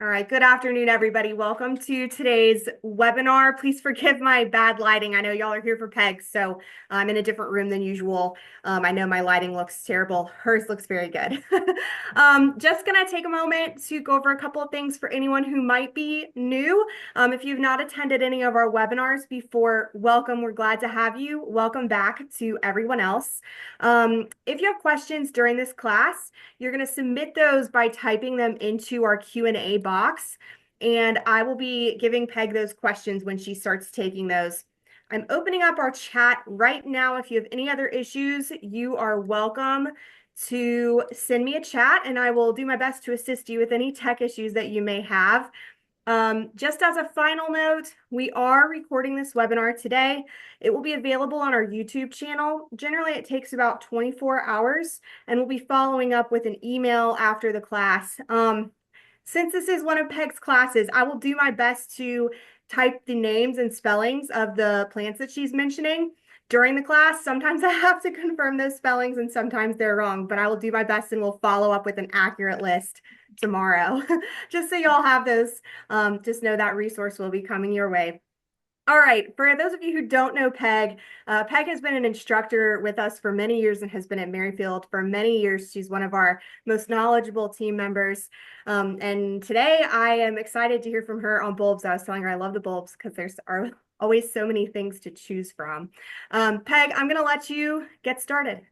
All right, good afternoon, everybody. Welcome to today's webinar. Please forgive my bad lighting. I know y'all are here for PEGs, so I'm in a different room than usual. I know my lighting looks terrible. Hers looks very good. Just gonna take a moment to go over a couple of things for anyone who might be new. If you've not attended any of our webinars before, welcome. We're glad to have you. Welcome back to everyone else. If you have questions during this class, you're going to submit those by typing them into our Q&A box, and I will be giving Peg those questions when she starts taking those. I'm opening up our chat right now. If you have any other issues, you are welcome to send me a chat, and I will do my best to assist you with any tech issues that you may have. Just as a final note, we are recording this webinar today. It will be available on our YouTube channel. Generally, it takes about 24 hours, and we'll be following up with an email after the class. Since this is one of Peg's classes, I will do my best to type the names and spellings of the plants that she's mentioning during the class. Sometimes I have to confirm those spellings and sometimes they're wrong, but I will do my best and we'll follow up with an accurate list tomorrow. Just so y'all have those, just know that resource will be coming your way. All right, for those of you who don't know Peg, Peg has been an instructor with us for many years and has been at Merrifield for many years. She's one of our most knowledgeable team members. And today I am excited to hear from her on bulbs. I was telling her I love the bulbs because there's always so many things to choose from. Peg, I'm going to let you get started.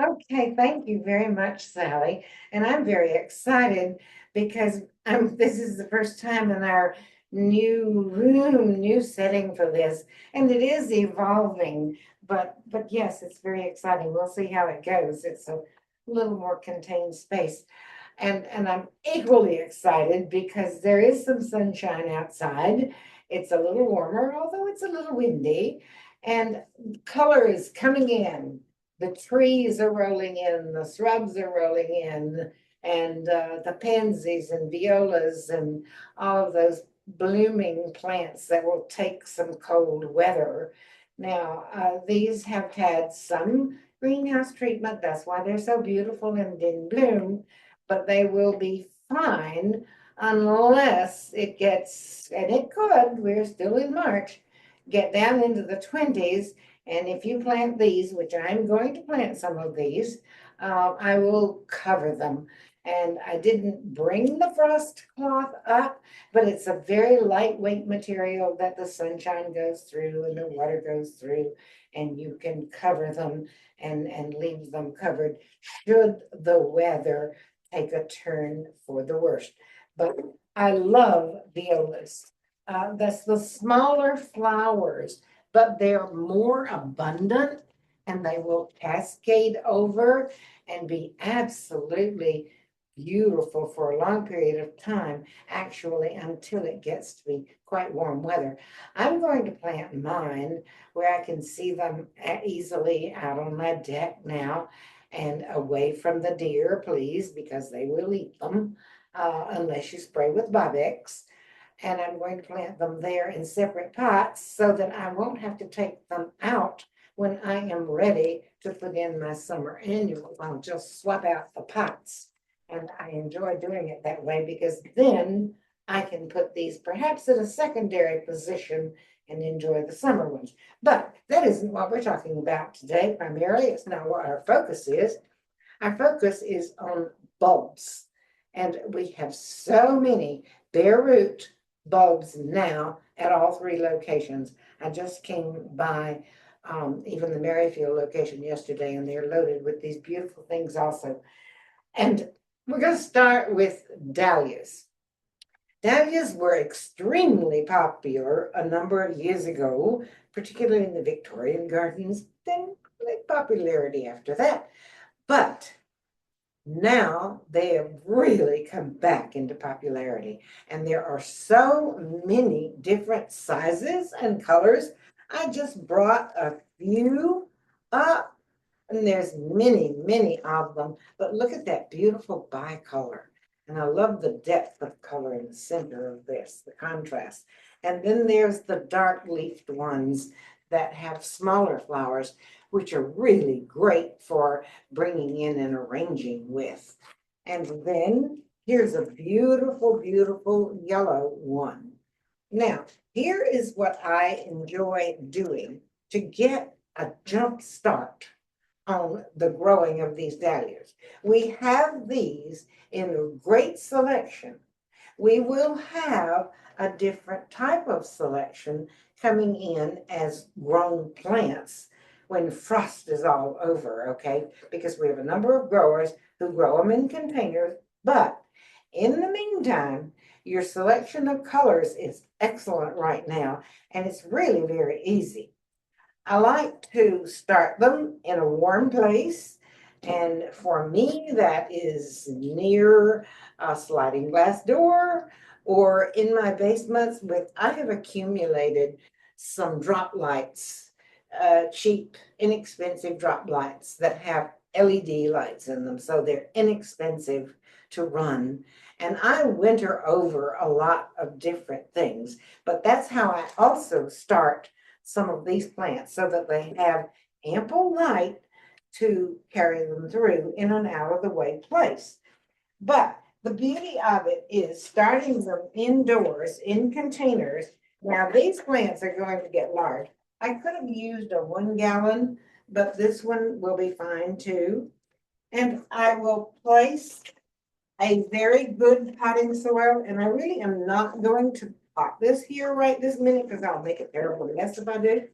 Okay, thank you very much, Sally. And I'm very excited because this is the first time in our new room, new setting for this, and it is evolving. But yes, it's very exciting. We'll see how it goes. It's a little more contained space. And I'm equally excited because there is some sunshine outside. It's a little warmer, although it's a little windy, and color is coming in. The trees are rolling in, the shrubs are rolling in, and the pansies and violas and all of those blooming plants that will take some cold weather. Now, these have had some greenhouse treatment. That's why they're so beautiful and in bloom, but they will be fine unless it gets, and it could, we're still in March, get down into the 20s. And if you plant these, which I'm going to plant some of these, I will cover them. And I didn't bring the frost cloth up, but it's a very lightweight material that the sunshine goes through and the water goes through, and you can cover them and leave them covered should the weather take a turn for the worst. But I love violas. That's the smaller flowers, but they're more abundant and they will cascade over and be absolutely beautiful for a long period of time, actually, until it gets to be quite warm weather. I'm going to plant mine where I can see them easily out on my deck now and away from the deer, please, because they will eat them unless you spray with Bobex. And I'm going to plant them there in separate pots so that I won't have to take them out when I am ready to put in my summer annual. I'll just swap out the pots. And I enjoy doing it that way because then I can put these perhaps in a secondary position and enjoy the summer ones. But that isn't what we're talking about today. Primarily, it's not what our focus is. Our focus is on bulbs. And we have so many bare root bulbs now at all three locations. I just came by even the Merrifield location yesterday, and they're loaded with these beautiful things also. And we're going to start with dahlias. Dahlias were extremely popular a number of years ago, particularly in the Victorian gardens, then popularity after that. But now they have really come back into popularity, and there are so many different sizes and colors. I just brought a few up, and there's many, many of them. But look at that beautiful bicolor. And I love the depth of color in the center of this, the contrast. And then there's the dark leafed ones that have smaller flowers, which are really great for bringing in and arranging with. And then Here's a beautiful, beautiful yellow one. Now, here is what I enjoy doing to get a jump start on the growing of these dahlias. We have these in great selection. We will have a different type of selection coming in as grown plants when frost is all over, okay? Because we have a number of growers who grow them in containers, but in the meantime, your selection of colors is excellent right now, and it's really very easy. I like to start them in a warm place. And for me, that is near a sliding glass door or in my basements with, I have accumulated some drop lights, cheap, inexpensive drop lights that have LED lights in them. So they're inexpensive to run. And I winter over a lot of different things, but that's how I also start some of these plants so that they have ample light to carry them through in an out of the way place. But the beauty of it is starting them indoors in containers. Now these plants are going to get large. I could have used a 1 gallon, but this one will be fine too. And I will place a very good potting soil, and I really am not going to pot this here right this minute because I'll make a terrible mess if I do.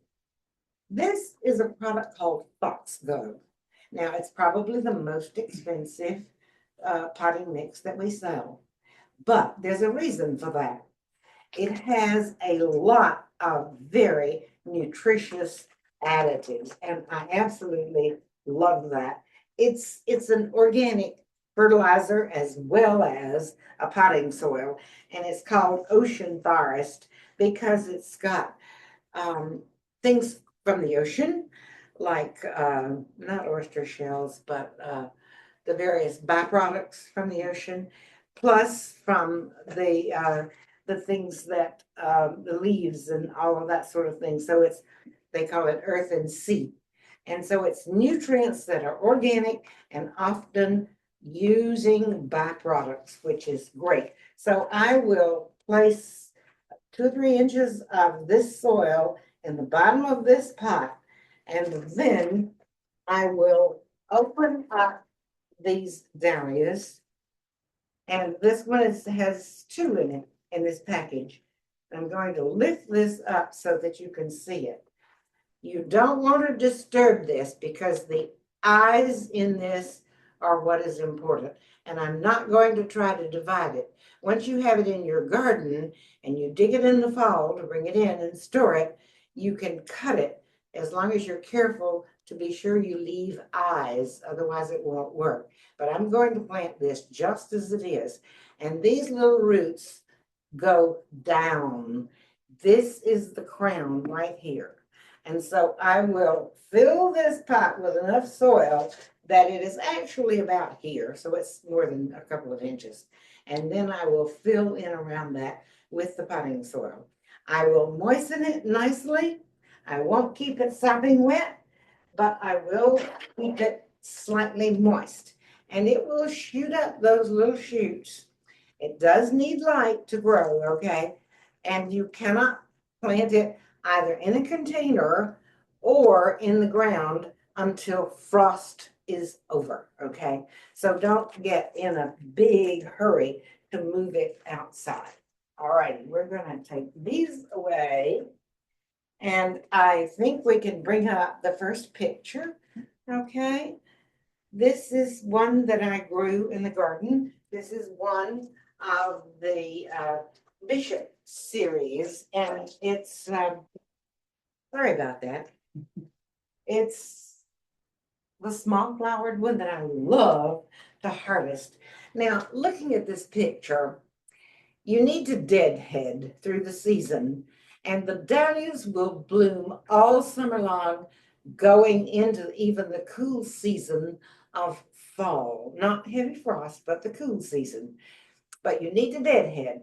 This is a product called Foxglove. Now, it's probably the most expensive potting mix that we sell, but there's a reason for that. It has a lot of very nutritious additives, and I absolutely love that. It's an organic fertilizer as well as a potting soil, and it's called Ocean Forest because it's got things from the ocean, like not oyster shells, but the various byproducts from the ocean, plus from the things that the leaves and all of that sort of thing. So it's, they call it earth and sea. And so it's nutrients that are organic and often using byproducts, which is great. So I will place 2 or 3 inches of this soil in the bottom of this pot, and then I will open up these dahlias. And this one has 2 in it in this package. I'm going to lift this up so that you can see it. You don't want to disturb this because the eyes in this are what is important. And I'm not going to try to divide it. Once you have it in your garden and you dig it in the fall to bring it in and store it, you can cut it as long as you're careful to be sure you leave eyes, otherwise it won't work. But I'm going to plant this just as it is. And these little roots go down. This is the crown right here. And so I will fill this pot with enough soil that it is actually about here. So it's more than a couple of inches. And then I will fill in around that with the potting soil. I will moisten it nicely. I won't keep it sopping wet, but I will keep it slightly moist. And it will shoot up those little shoots. It does need light to grow, okay? And you cannot plant it either in a container or in the ground until frost is over, okay? So don't get in a big hurry to move it outside. All right, we're gonna take these away. And I think we can bring up the first picture, okay? This is one that I grew in the garden. This is one of the Bishop series, and it's, sorry about that. It's the small flowered one that I love to harvest. Now, looking at this picture, you need to deadhead through the season, and the dahlias will bloom all summer long, going into even the cool season of fall. Not heavy frost, but the cool season. But you need to deadhead,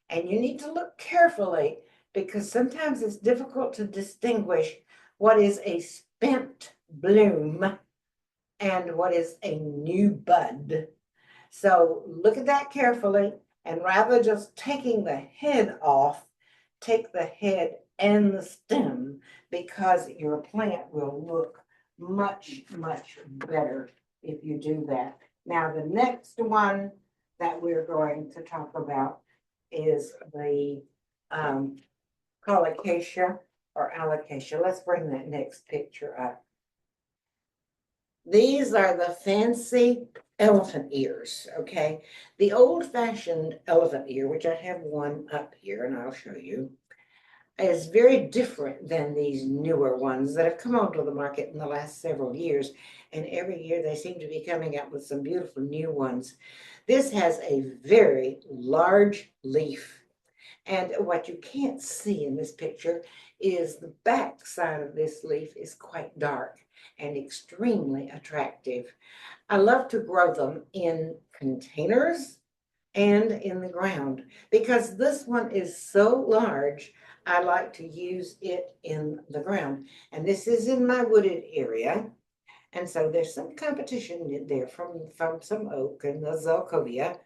and you need to look carefully because sometimes it's difficult to distinguish what is a spent bloom and what is a new bud. So look at that carefully, and rather just taking the head off, take the head and the stem, because your plant will look much, much better if you do that. Now, the next one that we're going to talk about is the colocasia or alocasia. Let's bring that next picture up. These are the fancy elephant ears, okay? The old-fashioned elephant ear, which I have one up here and I'll show you, is very different than these newer ones that have come onto the market in the last several years. And every year they seem to be coming out with some beautiful new ones. This has a very large leaf. And what you can't see in this picture is the back side of this leaf is quite dark and extremely attractive. I love to grow them in containers and in the ground because this one is so large. I like to use it in the ground. And this is in my wooded area. And so there's some competition in there from some oak and the Zelkovia,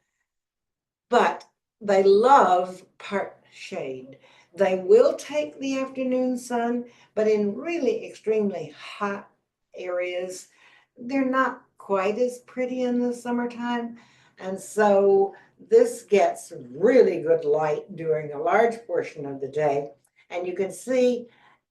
but they love part shade. They will take the afternoon sun, but in really extremely hot areas, they're not quite as pretty in the summertime. And so this gets really good light during a large portion of the day. And you can see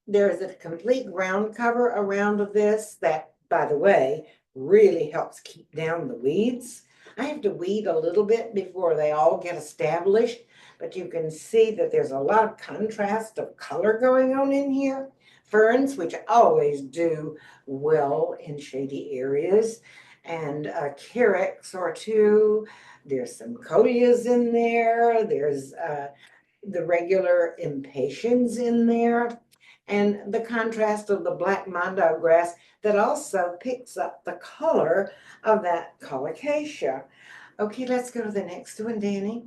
there's a complete ground cover around of this that, by the way, really helps keep down the weeds. I have to weed a little bit before they all get established, but you can see that there's a lot of contrast of color going on in here. Ferns, which always do well in shady areas, and a carex or two. There's some coleus in there. There's the regular impatiens in there, and the contrast of the black mondo grass that also picks up the color of that colocasia. Okay, let's go to the next one, Danny.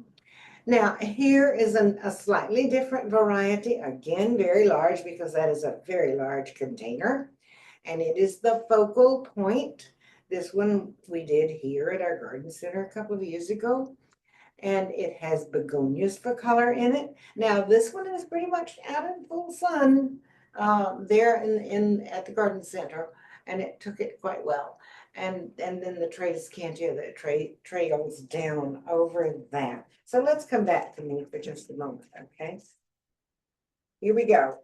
Now, here is a slightly different variety, again, very large because that is a very large container, and it is the focal point. This one we did here at our garden center a couple of years ago, and it has begonias for color in it. Now, this one is pretty much out in full sun there in at the garden center, and it took it quite well. And then the Tradescantia that trails down over that. So let's come back to me for just a moment, okay? Here we go.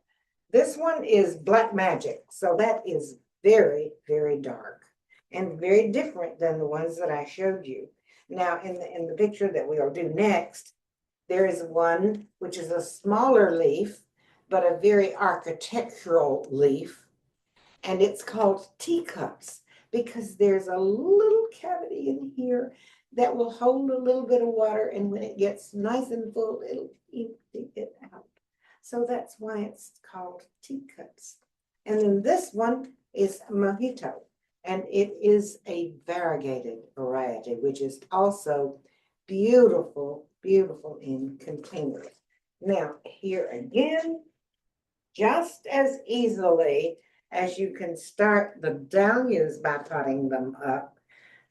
This one is Black Magic, so that is very, very dark and very different than the ones that I showed you. Now, in the picture that we'll do next, there is one which is a smaller leaf, but a very architectural leaf, and it's called teacups because there's a little cavity in here that will hold a little bit of water, and when it gets nice and full, it'll empty it out. So that's why it's called teacups. And then this one is mojito, and it is a variegated variety, which is also beautiful, beautiful in containers. Now, here again, just as easily as you can start the dahlias by potting them up,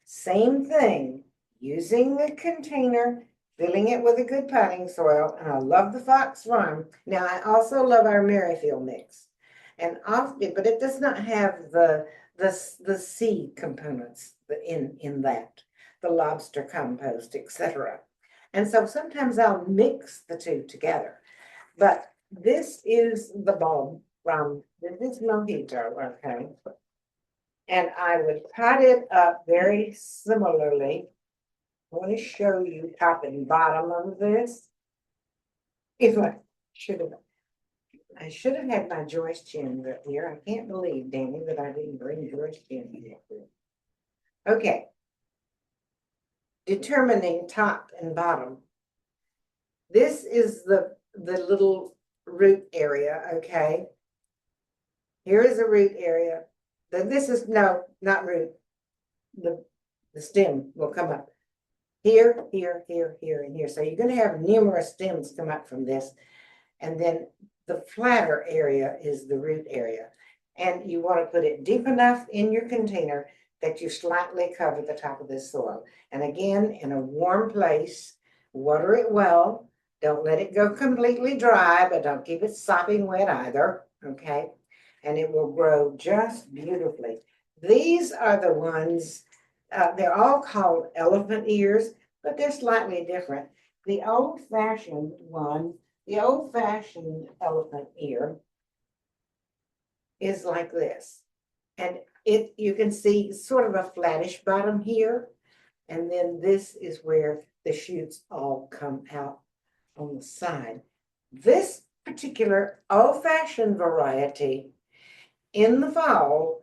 same thing, using the container, filling it with a good potting soil, and I love the Fox Farm. Now, I also love our Merrifield mix, and often, but it does not have the seed components in that, the lobster compost, etc. And so sometimes I'll mix the two together. But this is the bulb from this mojito, okay? And I would cut it up very similarly. I want to show you top and bottom of this. If I should have had my Joyce Chin up here. I can't believe, Danny, that I didn't bring Joyce Chin here. Okay. Determining top and bottom. This is the little root area, okay? Here is a root area. Then this is, no, not root. The stem will come up. Here, here, here, here, and here. So you're going to have numerous stems come up from this. And then the flatter area is the root area. And you want to put it deep enough in your container that you slightly cover the top of this soil. And again, in a warm place, water it well. Don't let it go completely dry, but don't keep it sopping wet either, okay? And it will grow just beautifully. These are the ones, they're all called elephant ears, but they're slightly different. The old-fashioned one, the old-fashioned elephant ear is like this. And you can see sort of a flattish bottom here. And then this is where the shoots all come out on the side. This particular old-fashioned variety in the fall,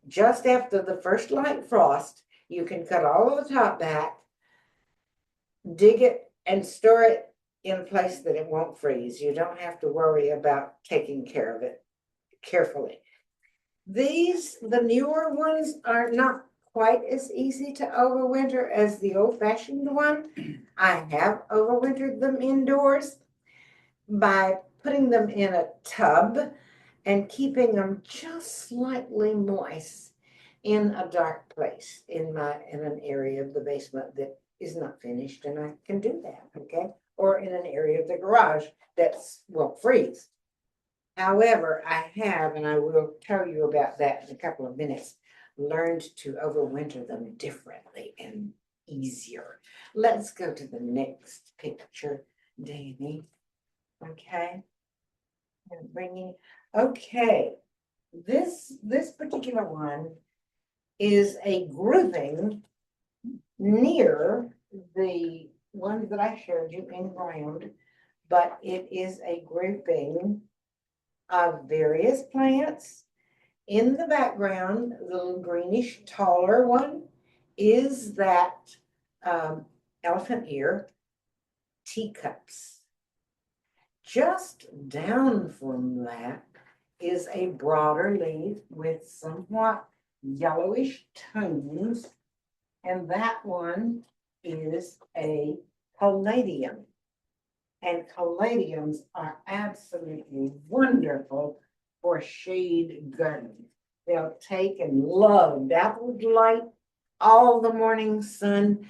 just after the first light frost, you can cut all of the top back, dig it and store it in a place that it won't freeze. You don't have to worry about taking care of it carefully. The newer ones, are not quite as easy to overwinter as the old-fashioned one. I have overwintered them indoors by putting them in a tub and keeping them just slightly moist in a dark place in an area of the basement that is not finished, and I can do that, okay? Or in an area of the garage that's won't freeze. However, I have, and I will tell you about that in a couple of minutes, learned to overwinter them differently and easier. Let's go to the next picture, Danny. Okay. And bringing, okay. This particular one is a grouping near the one that I showed you in ground, but it is a grouping of various plants. In the background, the little greenish taller one is that elephant ear teacups. Just down from that is a broader leaf with somewhat yellowish tones, and that one is a caladium. And caladiums are absolutely wonderful for shade gardens. They'll take and love dappled light, all the morning sun.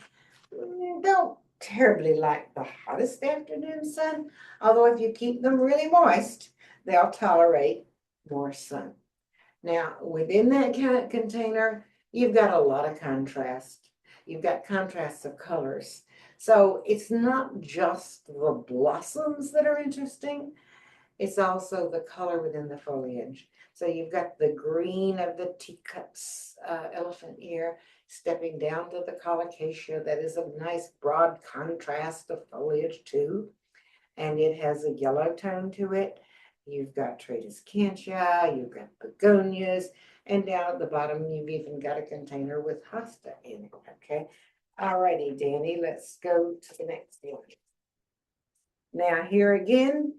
Don't terribly like the hottest afternoon sun, although if you keep them really moist, they'll tolerate more sun. Now, within that container, you've got a lot of contrast. You've got contrasts of colors. So it's not just the blossoms that are interesting, it's also the color within the foliage. So you've got the green of the teacups elephant ear stepping down to the colocasia. That is a nice broad contrast of foliage too. And it has a yellow tone to it. You've got Tradescantia, you've got begonias, and down at the bottom, you've even got a container with hosta in it, okay? All righty, Danny, let's go to the next one. Now, here again,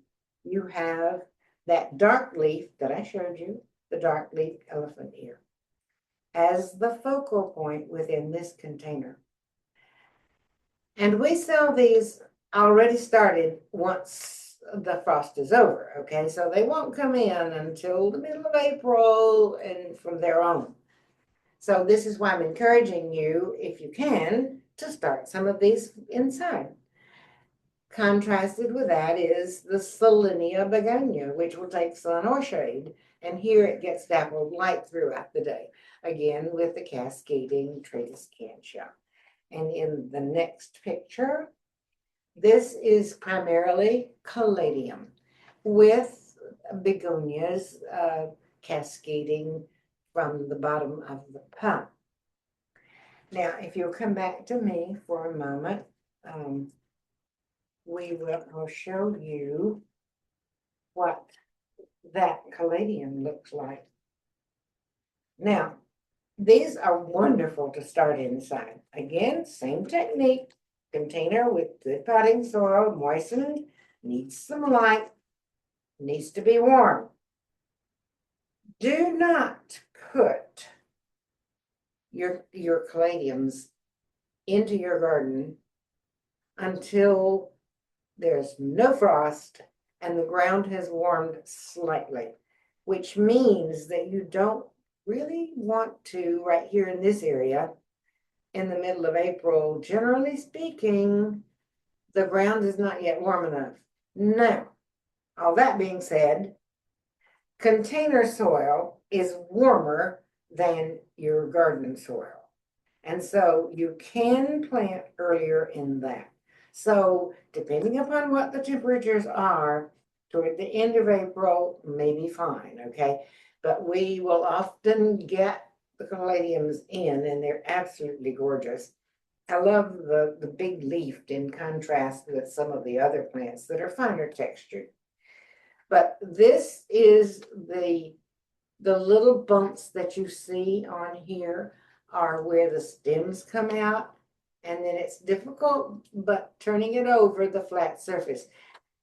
you have that dark leaf that I showed you, the dark leaf elephant ear, as the focal point within this container. And we sell these already started once the frost is over, okay? So they won't come in until the middle of April and from there on. So this is why I'm encouraging you, if you can, to start some of these inside. Contrasted with that is the Solinia begonia, which will take sun or shade, and here it gets dappled light throughout the day, again with the cascading Tradescantia. And in the next picture, this is primarily caladium with begonias cascading from the bottom of the pot. Now, if you'll come back to me for a moment, I'll show you what that caladium looks like. Now, these are wonderful to start inside. Again, same technique. Container with good potting soil, moistened, needs some light, needs to be warm. Do not put your caladiums into your garden until there's no frost and the ground has warmed slightly, which means that you don't really want to, right here in this area, in the middle of April, generally speaking, the ground is not yet warm enough. Now, all that being said, container soil is warmer than your garden soil. And so you can plant earlier in that. So depending upon what the temperatures are, toward the end of April may be fine, okay? But we will often get the caladiums in, and they're absolutely gorgeous. I love the big leafed in contrast with some of the other plants that are finer textured. But this is the little bumps that you see on here are where the stems come out, and then it's difficult, but turning it over the flat surface.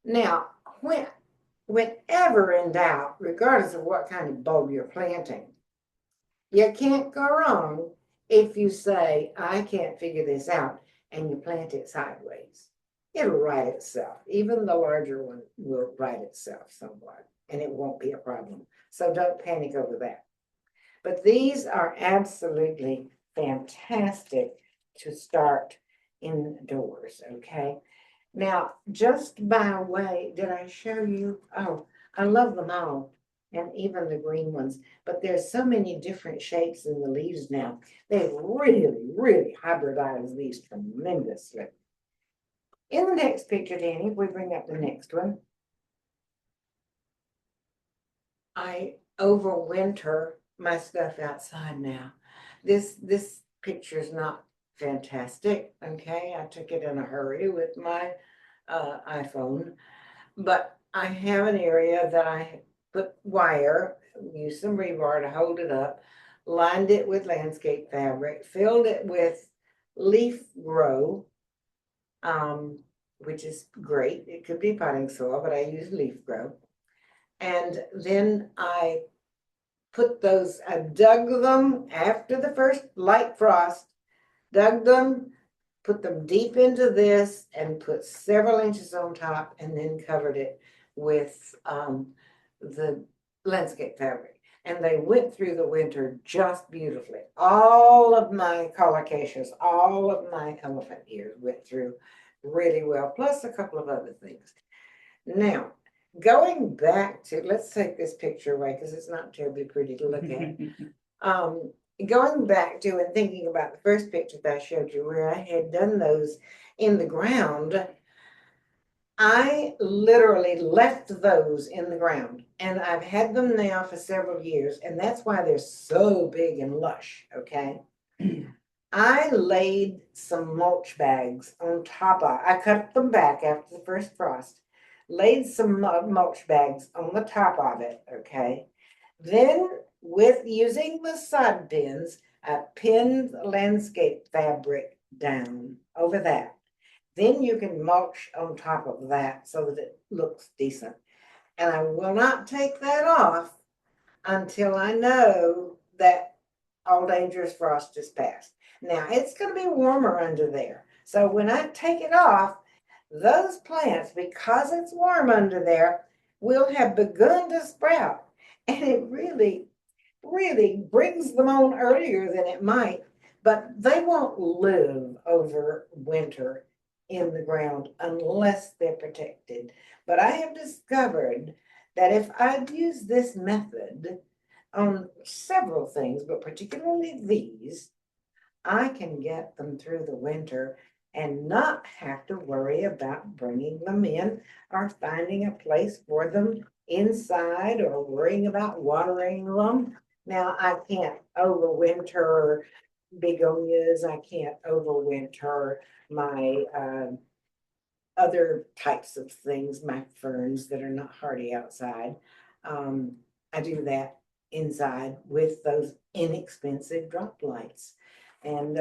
Now, whenever in doubt, regardless of what kind of bulb you're planting, you can't go wrong if you say, I can't figure this out, and you plant it sideways. It'll right itself. Even the larger one will right itself somewhat, and it won't be a problem. So don't panic over that. But these are absolutely fantastic to start indoors, okay? Now, just by way, did I show you? Oh, I love them all, and even the green ones. But there's so many different shapes in the leaves now. They've really hybridized these tremendously. In the next picture, Danny, if we bring up the next one, I overwinter my stuff outside now. This picture is not fantastic, okay? I took it in a hurry with my iPhone, but I have an area that I put wire, used some rebar to hold it up, lined it with landscape fabric, filled it with leaf grow, which is great. It could be potting soil, but I use leaf grow. And then I dug them after the first light frost, dug them, put them deep into this and put several inches on top, and then covered it with the landscape fabric. And they went through the winter just beautifully. All of my collocaceous, all of my elephant ears went through really well, plus a couple of other things. Now, going back to, let's take this picture away because it's not terribly pretty to look at. Going back to and thinking about the first picture that I showed you where I had done those in the ground, I literally left those in the ground, and I've had them now for several years, and that's why they're so big and lush, okay? I laid some mulch bags on top of, I cut them back after the first frost, laid some mulch bags on the top of it, okay? Then with using the sod pins, I pinned landscape fabric down over that. Then you can mulch on top of that so that it looks decent. And I will not take that off until I know that all dangerous frost is past. Now it's going to be warmer under there. So when I take it off, those plants, because it's warm under there, will have begun to sprout. And it really brings them on earlier than it might, but they won't live over winter in the ground unless they're protected. But I have discovered that if I'd use this method on several things, but particularly these, I can get them through the winter and not have to worry about bringing them in or finding a place for them inside or worrying about watering them. Now, I can't overwinter begonias. I can't overwinter my other types of things, my ferns that are not hardy outside. I do that inside with those inexpensive drop lights. And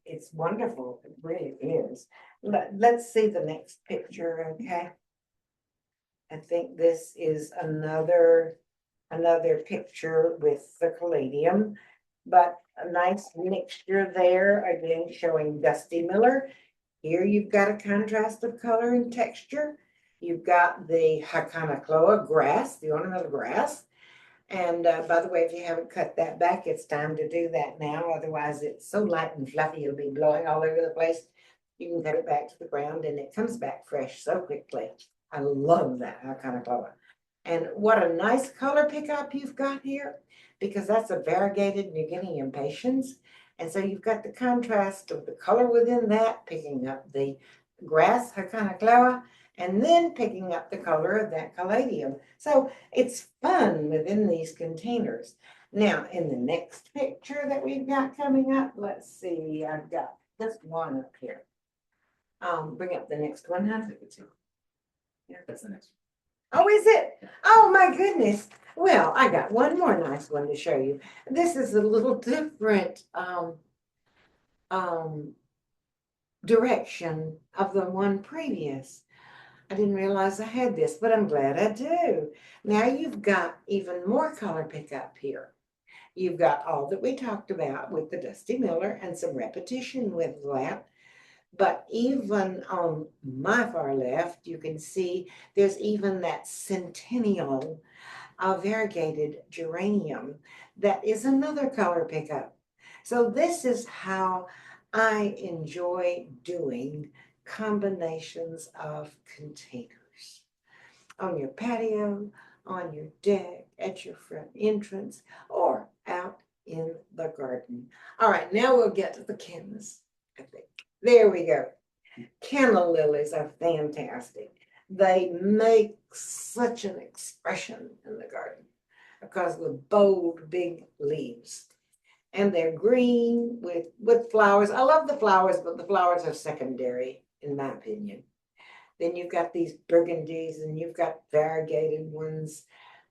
it's wonderful. It really is. Let's see the next picture, okay? I think this is another picture with the caladium, but a nice mixture there, again showing Dusty Miller. Here you've got a contrast of color and texture. You've got the Hakanakloa grass, the ornamental grass. And by the way, if you haven't cut that back, it's time to do that now. Otherwise, it's so light and fluffy, it'll be blowing all over the place. You can cut it back to the ground and it comes back fresh so quickly. I love that kind of color. And what a nice color pickup you've got here, because that's a variegated New Guinea impatiens. And so you've got the contrast of the color within that, picking up the grass, Hakanaklewa, and then picking up the color of that caladium. So it's fun within these containers. Now, in the next picture that we've got coming up, let's see, I've got this one up here. Bring up the next one, huh? Yeah, that's the next Oh, is it? Oh, my goodness. Well, I got one more nice one to show you. This is a little different direction of the one previous. I didn't realize I had this, but I'm glad I do. Now you've got even more color pickup here. You've got all that we talked about with the Dusty Miller and some repetition with that. But even on my far left, you can see there's even that centennial variegated geranium that is another color pickup. So this is how I enjoy doing combinations of containers on your patio, on your deck, at your front entrance, or out in the garden. All right, now we'll get to the canvas, I think. There we go. Canna lilies are fantastic. They make such an expression in the garden because of the bold, big leaves. And they're green with flowers. I love the flowers, but the flowers are secondary, in my opinion. Then you've got these burgundies and you've got variegated ones.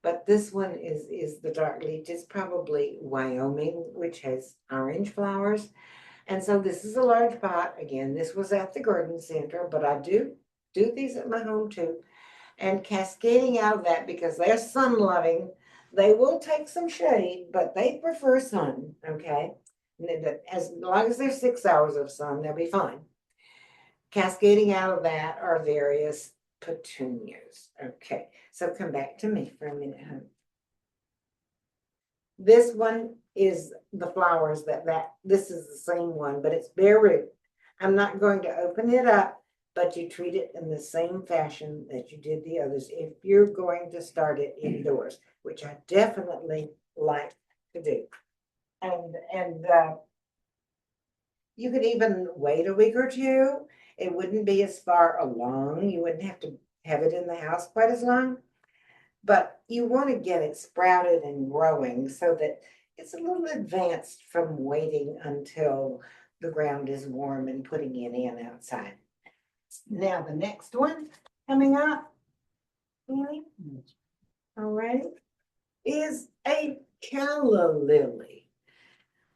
But this one is the dark leaf. It's probably Wyoming, which has orange flowers. And so this is a large pot. Again, this was at the garden center, but I do these at my home too. And cascading out of that, because they're sun loving, they will take some shade, but they prefer sun, okay? As long as there's 6 hours of sun, they'll be fine. Cascading out of that are various petunias. Okay, so come back to me for a minute, honey. This one is the flowers this is the same one, but it's bare root. I'm not going to open it up, but you treat it in the same fashion that you did the others if you're going to start it indoors, which I definitely like to do. And you could even wait a week or two. It wouldn't be as far along. You wouldn't have to have it in the house quite as long. But you want to get it sprouted and growing so that it's a little advanced from waiting until the ground is warm and putting it in outside. Now the next one coming up, all right, is a calla lily.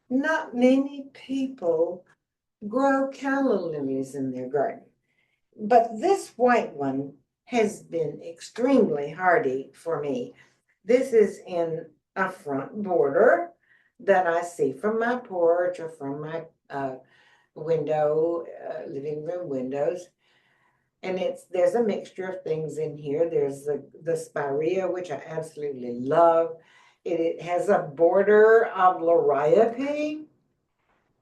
Not many people grow calla lilies in their garden, but this white one has been extremely hardy for me. This is in a front border that I see from my porch or from my window, living room windows. And there's a mixture of things in here. There's the spirea, which I absolutely love. It has a border of liriope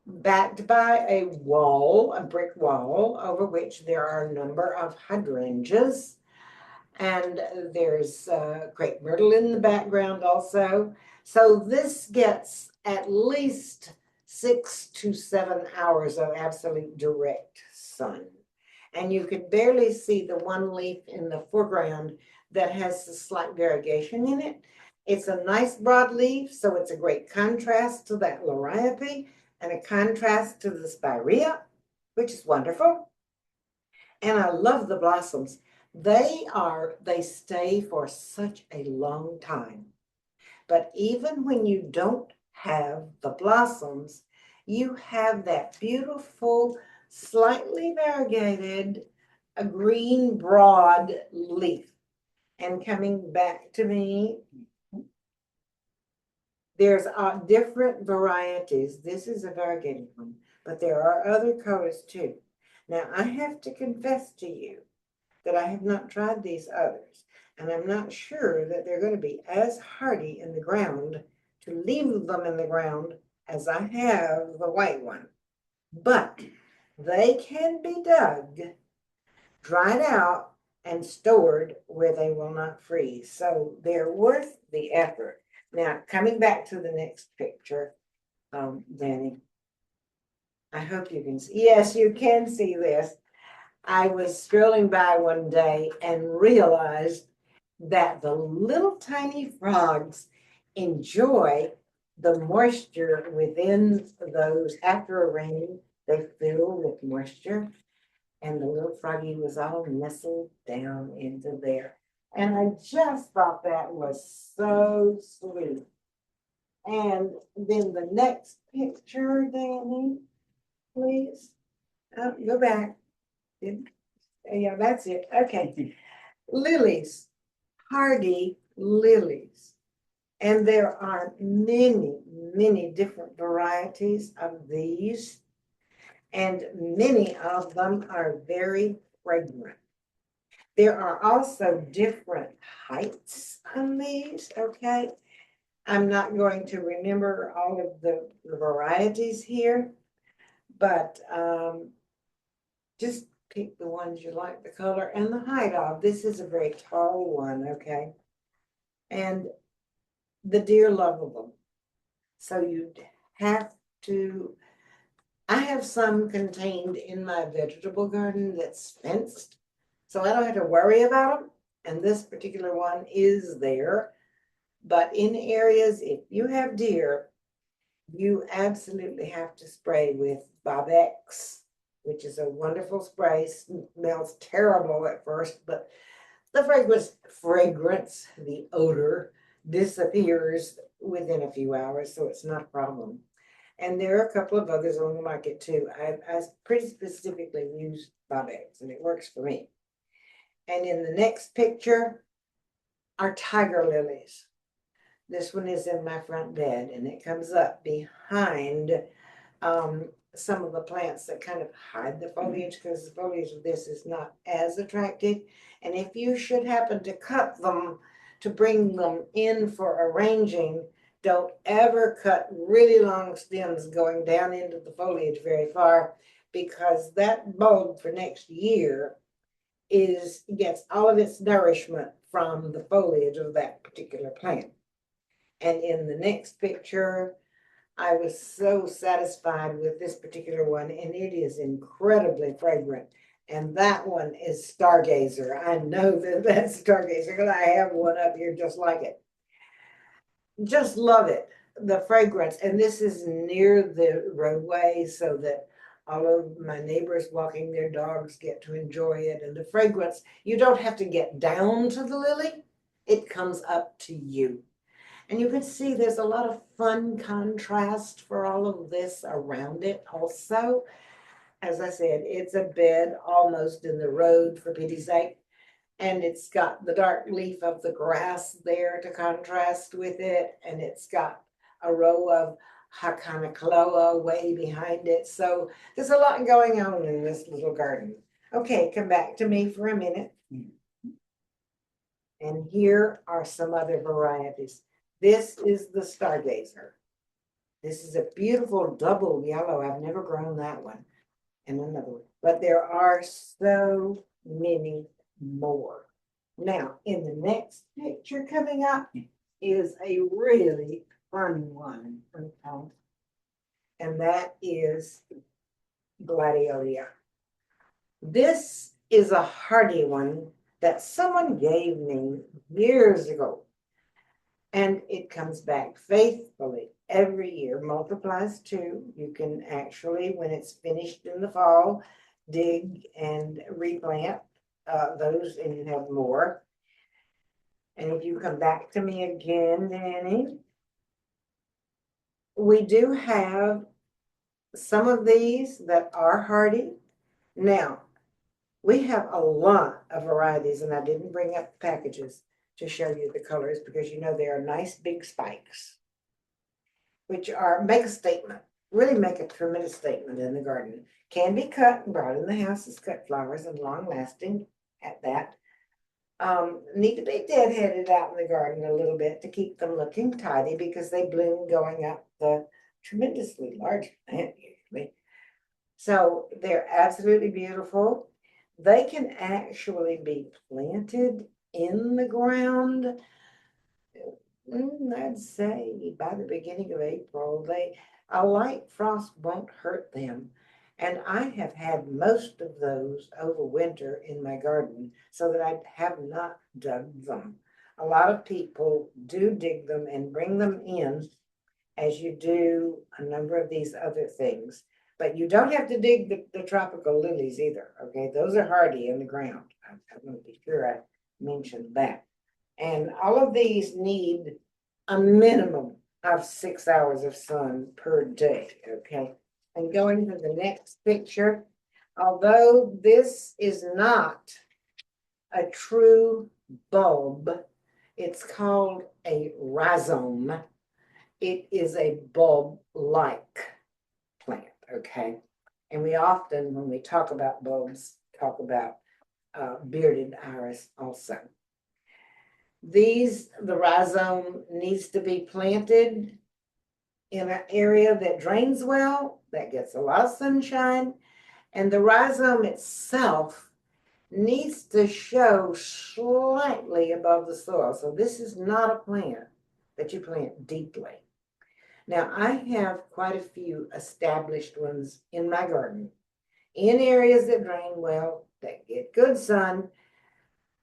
backed by a wall, a brick wall, over which there are a number of hydrangeas. And there's crepe myrtle in the background also. So this gets at least 6 to 7 hours of absolute direct sun. And you could barely see the one leaf in the foreground that has a slight variegation in it. It's a nice broad leaf, so it's a great contrast to that liriope and a contrast to the spirea, which is wonderful. And I love the blossoms. They stay for such a long time. But even when you don't have the blossoms, you have that beautiful, slightly variegated, a green broad leaf. And coming back to me, there's different varieties. This is a variegated one, but there are other colors too. Now, I have to confess to you that I have not tried these others. And I'm not sure that they're going to be as hardy in the ground to leave them in the ground as I have the white one. But they can be dug, dried out, and stored where they will not freeze. So they're worth the effort. Now, coming back to the next picture, Danny, I hope you can see. Yes, you can see this. I was strolling by one day and realized that the little tiny frogs enjoy the moisture within those. After a rain, they fill with moisture, and the little froggy was all nestled down into there. And I just thought that was so sweet. And then the next picture, Danny, please. Go back. Yeah, that's it. Okay. Lilies, hardy lilies. And there are many, many different varieties of these. And many of them are very fragrant. There are also different heights on these, okay? I'm not going to remember all of the varieties here, but just pick the ones you like the color and the height of. This is a very tall one, okay? And the deer love them. So you'd have to, I have some contained in my vegetable garden that's fenced, so I don't have to worry about them. And this particular one is there. But in areas, if you have deer, you absolutely have to spray with Bob-X, which is a wonderful spray. Smells terrible at first, but the fragrance, the odor disappears within a few hours, so it's not a problem. And there are a couple of others on the market too. I pretty specifically use Bob-X, and it works for me. And in the next picture are tiger lilies. This one is in my front bed, and it comes up behind some of the plants that kind of hide the foliage, because the foliage of this is not as attractive. And if you should happen to cut them to bring them in for arranging, don't ever cut really long stems going down into the foliage very far, because that bulb for next year gets all of its nourishment from the foliage of that particular plant. And in the next picture, I was so satisfied with this particular one, and it is incredibly fragrant. And that one is Stargazer. I know that that's Stargazer because I have one up here just like it. Just love it, the fragrance. And this is near the roadway, so that all of my neighbors walking their dogs get to enjoy it. And the fragrance, you don't have to get down to the lily, it comes up to you. And you can see there's a lot of fun contrast for all of this around it also. As I said, it's a bed almost in the road, for pity's sake. And it's got the dark leaf of the grass there to contrast with it. And it's got a row of Hakanakaloa way behind it. So there's a lot going on in this little garden. Okay, come back to me for a minute. And here are some other varieties. This is the Stargazer. This is a beautiful double yellow. I've never grown that one. And another one. But there are so many more. Now, in the next picture coming up is a really fun one. Okay. And that is Gladiolia. This is a hardy one that someone gave me years ago. And it comes back faithfully every year, multiplies too. You can actually, when it's finished in the fall, dig and replant those, and you have more. And if you come back to me again, Danny, we do have some of these that are hardy. Now, we have a lot of varieties, and I didn't bring up the packages to show you the colors, because you know they are nice big spikes, which make a statement, really make a tremendous statement in the garden. Can be cut and brought in the house as cut flowers and long lasting. at that. Need to be deadheaded out in the garden a little bit to keep them looking tidy because they bloom going up the tremendously large plant usually. So they're absolutely beautiful. They can actually be planted in the ground. I'd say by the beginning of April, a light frost won't hurt them. And I have had most of those over winter in my garden so that I have not dug them. A lot of people do dig them and bring them in as you do a number of these other things. But you don't have to dig the tropical lilies either, okay? Those are hardy in the ground. I want to be sure I mentioned that. And all of these need a minimum of 6 hours of sun per day, okay? And going to the next picture, although this is not a true bulb, it's called a rhizome. It is a bulb-like plant, okay? And we often, when we talk about bulbs, talk about bearded iris also. The rhizome needs to be planted in an area that drains well, that gets a lot of sunshine, and the rhizome itself needs to show slightly above the soil. So this is not a plant that you plant deeply. Now, I have quite a few established ones in my garden, in areas that drain well, that get good sun.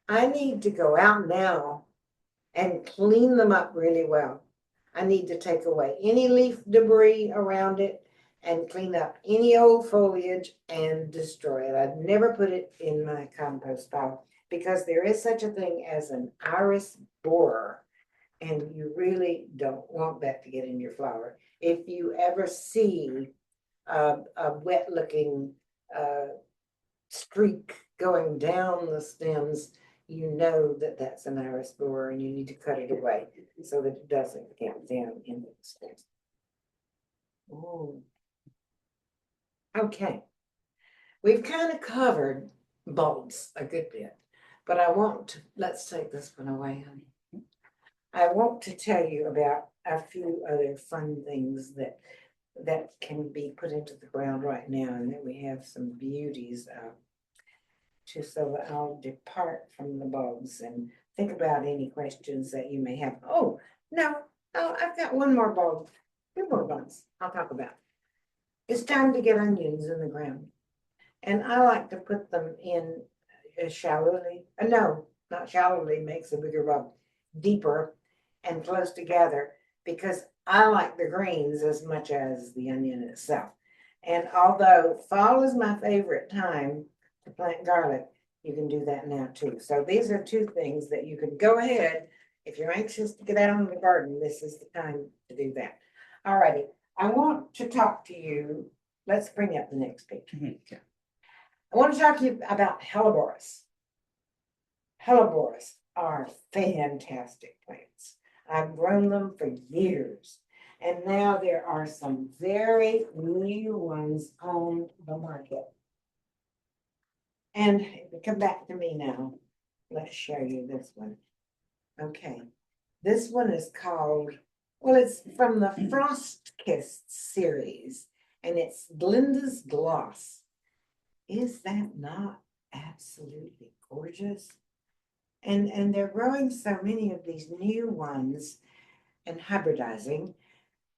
I need to go out now and clean them up really well. I need to take away any leaf debris around it and clean up any old foliage and destroy it. I'd never put it in my compost pile because there is such a thing as an iris borer, and you really don't want that to get in your flower. If you ever see a wet looking streak going down the stems, you know that that's an iris borer and you need to cut it away so that it doesn't get down into the stems. Ooh. Okay, we've kind of covered bulbs a good bit, but let's take this one away, honey. I want to tell you about a few other fun things that can be put into the ground right now, and then we have some beauties so I'll depart from the bulbs and think about any questions that you may have. Oh, no, I've got one more bulb, two more bulbs I'll talk about. It's time to get onions in the ground, and I like to put them in shallowly. No, not shallowly, makes a bigger bulb, deeper and close together, because I like the greens as much as the onion itself. And although fall is my favorite time to plant garlic, you can do that now too. So these are two things that you can go ahead. If you're anxious to get out in the garden, this is the time to do that. All righty. I want to talk to you. Let's bring up the next picture. Okay. I want to talk to you about hellebores. Hellebores are fantastic plants. I've grown them for years. And now there are some very new ones on the market. And if you come back to me now, let's show you this one. Okay, this one is called, well, it's from the Frost Kiss series, and it's Glinda's Gloss. Is that not absolutely gorgeous? And they're growing so many of these new ones and hybridizing.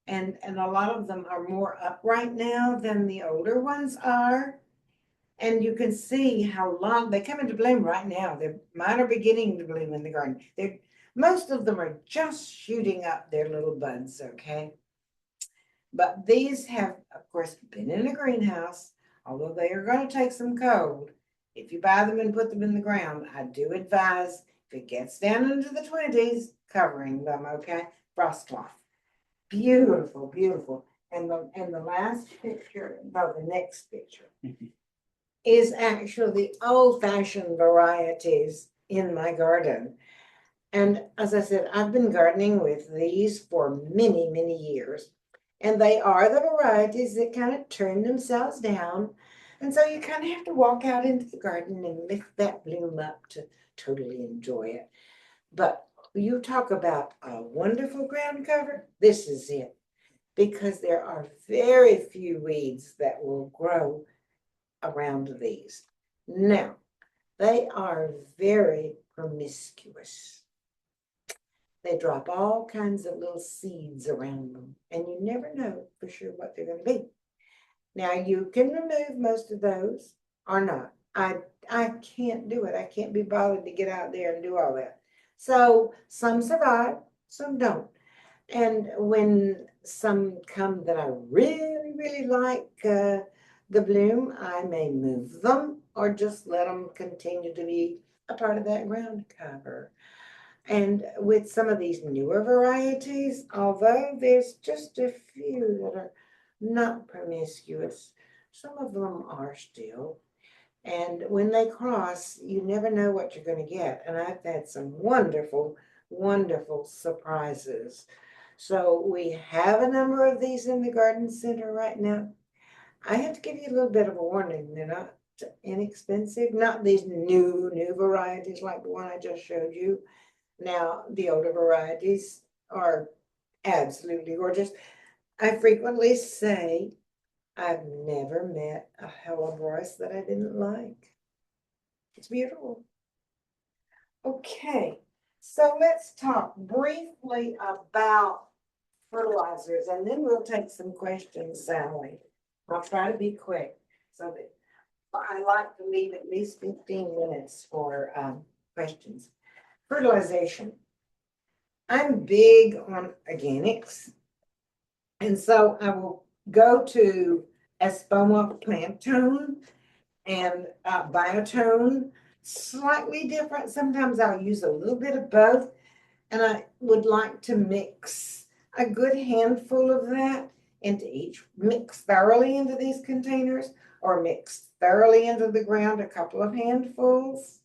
And a lot of them are more upright now than the older ones are. And you can see how long they come into bloom right now. Mine are beginning to bloom in the garden. Most of them are just shooting up their little buds, okay? But these have, of course, been in a greenhouse, although they are going to take some cold. If you buy them and put them in the ground, I do advise, if it gets down into the 20s, covering them, okay? Frost cloth. Beautiful, beautiful. And the last picture, no, the next picture, is actually the old-fashioned varieties in my garden. And as I said, I've been gardening with these for many, many years. And they are the varieties that kind of turn themselves down. And so you kind of have to walk out into the garden and lift that bloom up to totally enjoy it. But you talk about a wonderful ground cover, this is it. Because there are very few weeds that will grow around these. Now, they are very promiscuous. They drop all kinds of little seeds around them, and you never know for sure what they're going to be. Now, you can remove most of those or not. I can't do it. I can't be bothered to get out there and do all that. So some survive, some don't. And when some come that I really, really like the bloom, I may move them or just let them continue to be a part of that ground cover. And with some of these newer varieties, although there's just a few that are not promiscuous, some of them are still. And when they cross, you never know what you're going to get. And I've had some wonderful, wonderful surprises. So we have a number of these in the garden center right now. I have to give you a little bit of a warning. They're not inexpensive, not these new varieties like the one I just showed you. Now, the older varieties are absolutely gorgeous. I frequently say I've never met a hellebores that I didn't like. It's beautiful. Okay, so let's talk briefly about fertilizers, and then we'll take some questions, Sally. I'll try to be quick so that I like to leave at least 15 minutes for questions. Fertilization. I'm big on organics, and so I will go to Espoma Plant Tone and Biotone, slightly different. Sometimes I'll use a little bit of both, and I would like to mix a good handful of that into each, mix thoroughly into these containers, or mix thoroughly into the ground, a couple of handfuls.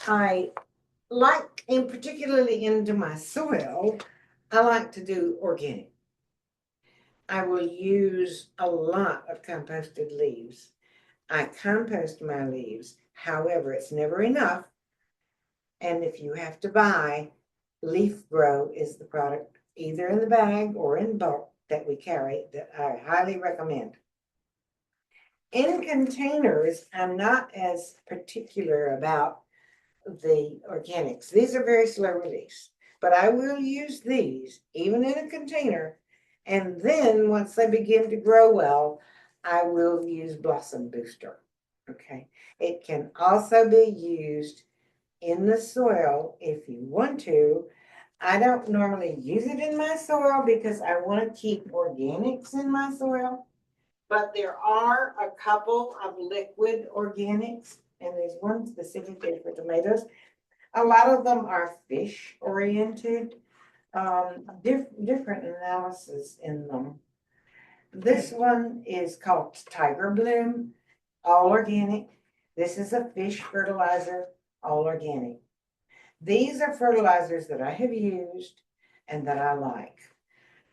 I like, and particularly into my soil, I like to do organic. I will use a lot of composted leaves. I compost my leaves. However, it's never enough. And if you have to buy, Leaf Grow is the product, either in the bag or in bulk that we carry, that I highly recommend. In containers, I'm not as particular about the organics. These are very slow release, but I will use these even in a container. And then once they begin to grow well, I will use Blossom Booster. Okay. It can also be used in the soil if you want to. I don't normally use it in my soil because I want to keep organics in my soil. But there are a couple of liquid organics, and there's one specifically for tomatoes. A lot of them are fish oriented, different analysis in them. This one is called Tiger Bloom, all organic. This is a fish fertilizer, all organic. These are fertilizers that I have used and that I like.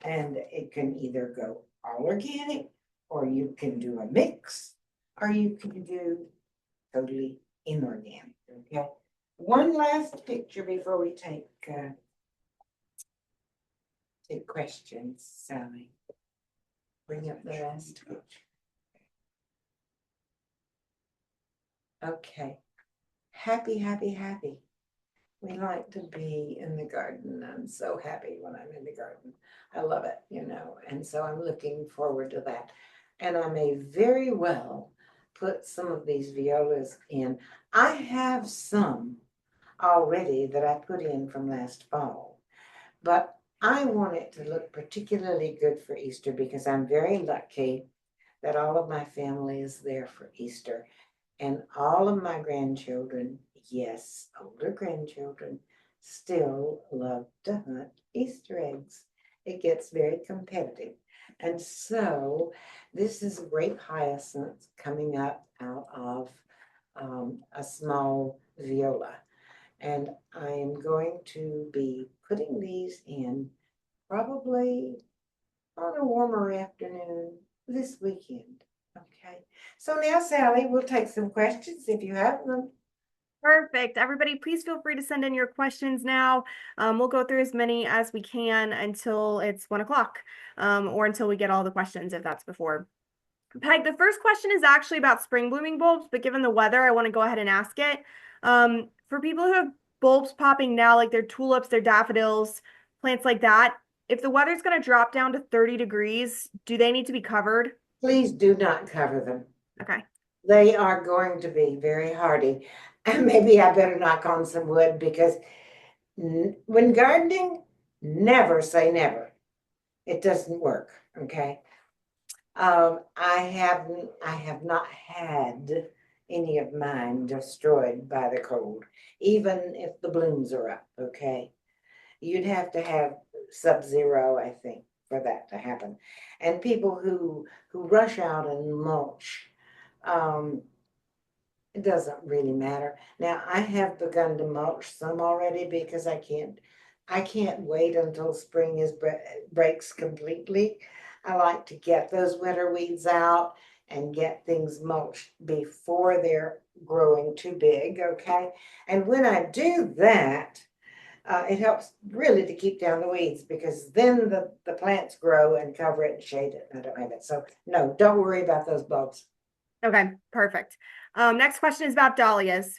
And it can either go all organic, or you can do a mix, or you can do totally inorganic. Okay. One last picture before we take questions, Sally. Bring up the last picture. Okay. Happy, happy, happy. We like to be in the garden. I'm so happy when I'm in the garden. I love it, and so I'm looking forward to that. And I may very well put some of these violas in. I have some already that I put in from last fall, but I want it to look particularly good for Easter because I'm very lucky that all of my family is there for Easter. And all of my grandchildren, yes, older grandchildren, still love to hunt Easter eggs. It gets very competitive. And so this is grape hyacinth coming up out of a small viola. And I am going to be putting these in probably on a warmer afternoon this weekend. Okay, so now Sally, we'll take some questions if you have them. Perfect. Everybody, please feel free to send in your questions now. We'll go through as many as we can until it's 1 o'clock, or until we get all the questions if that's before. Peg, the first question is actually about spring blooming bulbs, but given the weather, I want to go ahead and ask it. For people who have bulbs popping now, like their tulips, their daffodils, plants like that, if the weather's going to drop down to 30 degrees, do they need to be covered? Please do not cover them. Okay. They are going to be very hardy. And maybe I better knock on some wood because when gardening, never say never. It doesn't work, okay? I have not had any of mine destroyed by the cold, even if the blooms are up, okay? You'd have to have sub-zero, I think, for that to happen. And people who rush out and mulch, um, it doesn't really matter. Now, I have begun to mulch some already because I can't wait until spring breaks completely. I like to get those winter weeds out and get things mulched before they're growing too big, okay? And when I do that, it helps really to keep down the weeds because then the plants grow and cover it and shade it. And I don't have it. So no, don't worry about those bulbs. Okay, perfect. Next question is about dahlias.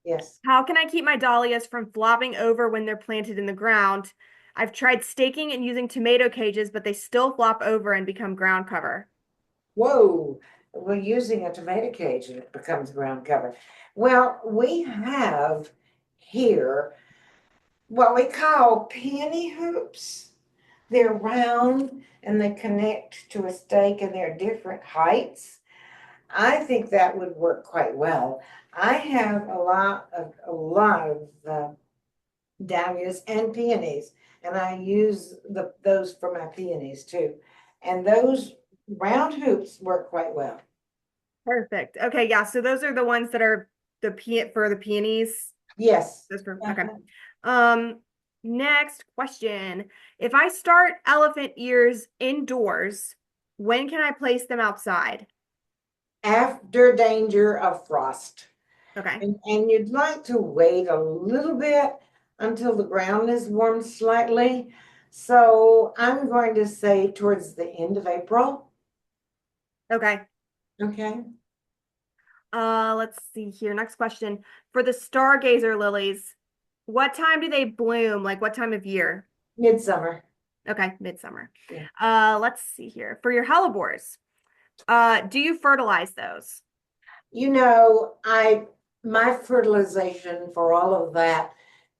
Yes. How can I keep my dahlias from flopping over when they're planted in the ground? I've tried staking and using tomato cages, but they still flop over and become ground cover. Whoa, we're using a tomato cage and it becomes ground cover. Well, we have here what we call peony hoops. They're round and they connect to a stake and they're different heights. I think that would work quite well. I have a lot of dahlias and peonies, and I use those for my peonies too. And those round hoops work quite well. Perfect. Okay, yeah. So those are the ones that are for the peonies. Yes. Those for okay. Uh-huh. Um, Next question. If I start elephant ears indoors, when can I place them outside? After danger of frost. Okay. And you'd like to wait a little bit until the ground is warmed slightly. So I'm going to say towards the end of April. Okay. Okay. Let's see here. Next question. For the stargazer lilies, what time do they bloom? Like what time of year? Midsummer. Okay, midsummer. Yeah. Let's see here. For your hellebores, do you fertilize those? You know, my fertilization for all of that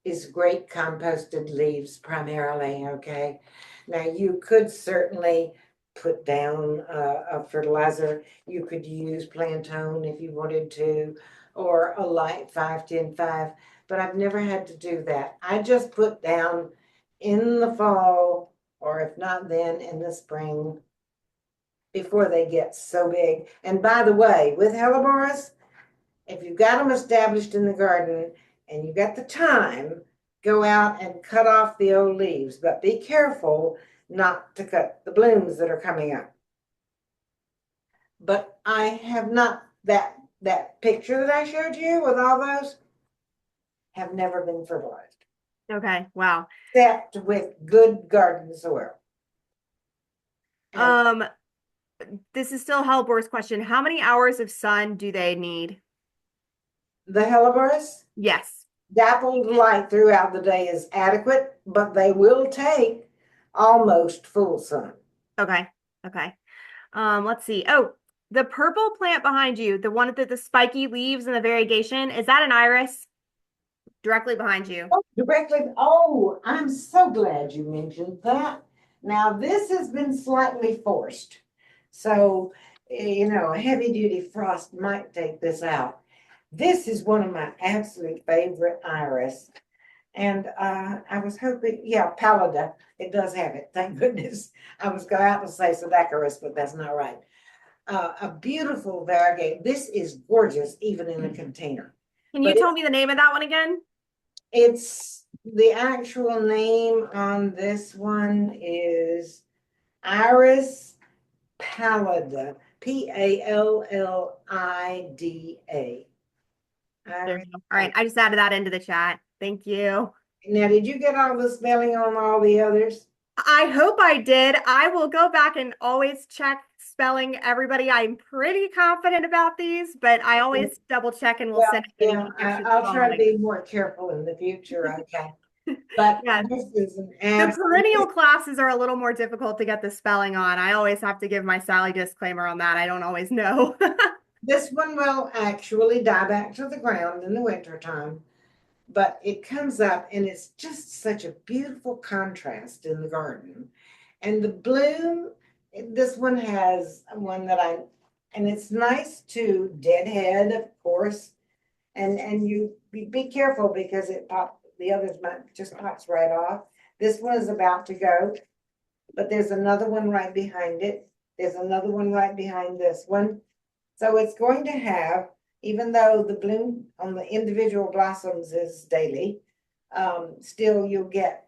is great composted leaves primarily, okay? Now you could certainly put down a fertilizer. You could use Plantone if you wanted to, or a light 5-10-5, but I've never had to do that. I just put down in the fall, or if not then in the spring, before they get so big. And by the way, with hellebores, if you've got them established in the garden and you've got the time, go out and cut off the old leaves, but be careful not to cut the blooms that are coming up. But I have not, that picture that I showed you with all those have never been fertilized, Okay, wow. except with good garden soil. And Um, this is still Hellbore's question. How many hours of sun do they need? the hellebores, Yes. dappled light throughout the day is adequate, but they will take almost full sun. Okay. Okay. Let's see. Oh, the purple plant behind you, the one with the spiky leaves and the variegation, is that an iris? Directly behind you. Oh, directly, oh, I'm so glad you mentioned that. Now, this has been slightly forced. So, you know, a heavy duty frost might take this out. This is one of my absolute favorite iris. And I was hoping, yeah, pallida, it does have it, thank goodness. I was going out to say Sedacarus, but that's not right. A beautiful variegate. This is gorgeous, even in a container. Can you But tell me the name of that one again? it's the actual name on this one is Iris pallida, Pallida. There you go. All right, I just added that into the chat. Thank you. Now, did you get all the spelling on all the others? I hope I did. I will go back and always check spelling everybody. I'm pretty confident about these, but I always double check and will Well, send yeah, any extra I'll try to spelling. be more careful in the future, okay? But Yeah, this is an the perennial absolute, classes are a little more difficult to get the spelling on. I always have to give my Sally disclaimer on that. I don't always know. this one will actually die back to the ground in the wintertime. But it comes up and it's just such a beautiful contrast in the garden. And the bloom, this one has one that and it's nice too, deadhead, of course. And you be careful because the others might just pops right off. This one is about to go, but there's another one right behind it. There's another one right behind this one. So it's going to have, even though the bloom on the individual blossoms is daily, still you'll get,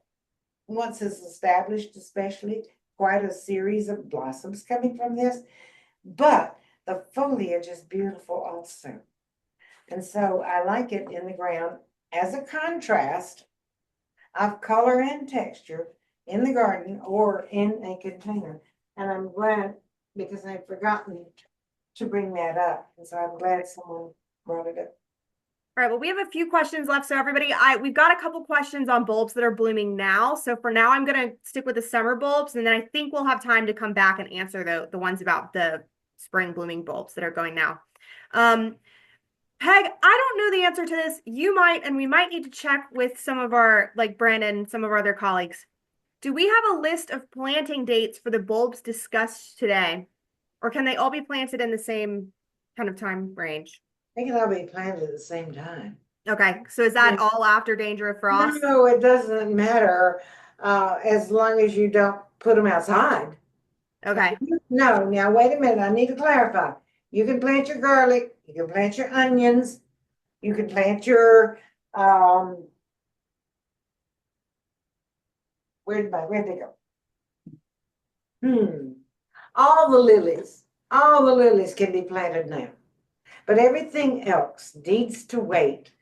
once it's established especially, quite a series of blossoms coming from this. But the foliage is beautiful also. And so I like it in the ground as a contrast of color and texture in the garden or in a container. And I'm glad because I've forgotten to bring that up. And so I'm glad someone brought it up. All right, well, we have a few questions left. So everybody, we've got a couple questions on bulbs that are blooming now. So for now, I'm going to stick with the summer bulbs, and then I think we'll have time to come back and answer the ones about the spring blooming bulbs that are going now. Peg, I don't know the answer to this. You might, and we might need to check with some of our, like Brandon, some of our other colleagues. Do we have a list of planting dates for the bulbs discussed today? Or can they all be planted in the same kind of time range? They can all be planted at the same time. Okay, so is that all after danger of frost? No, it doesn't matter as long as you don't put them outside. Okay. No, now wait a minute. I need to clarify. You can plant your garlic, you can plant your onions, you can plant your where'd they go? All the lilies can be planted now. But everything else needs to wait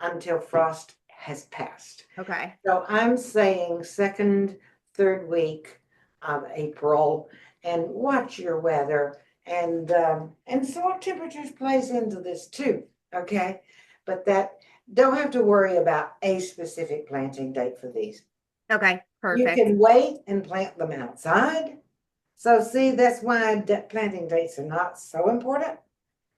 until frost has passed. Okay. So I'm saying second, third week of April, and watch your weather. And soil temperatures plays into this too, okay? But that don't have to worry about a specific planting date for these. Okay, You perfect. can wait and plant them outside. So see, that's why planting dates are not so important.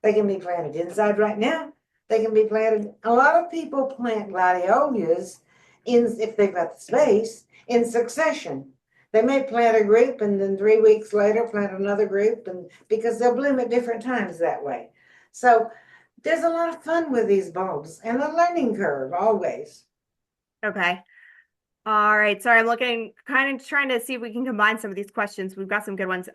They can be planted inside right now. They can be planted. A lot of people plant gladiolus if they've got the space, in succession. They may plant a group and then 3 weeks later plant another group, and because they'll bloom at different times that way. So there's a lot of fun with these bulbs and a learning curve always. Okay. All right. Sorry, I'm looking, kind of trying to see if we can combine some of these questions. We've got some good ones.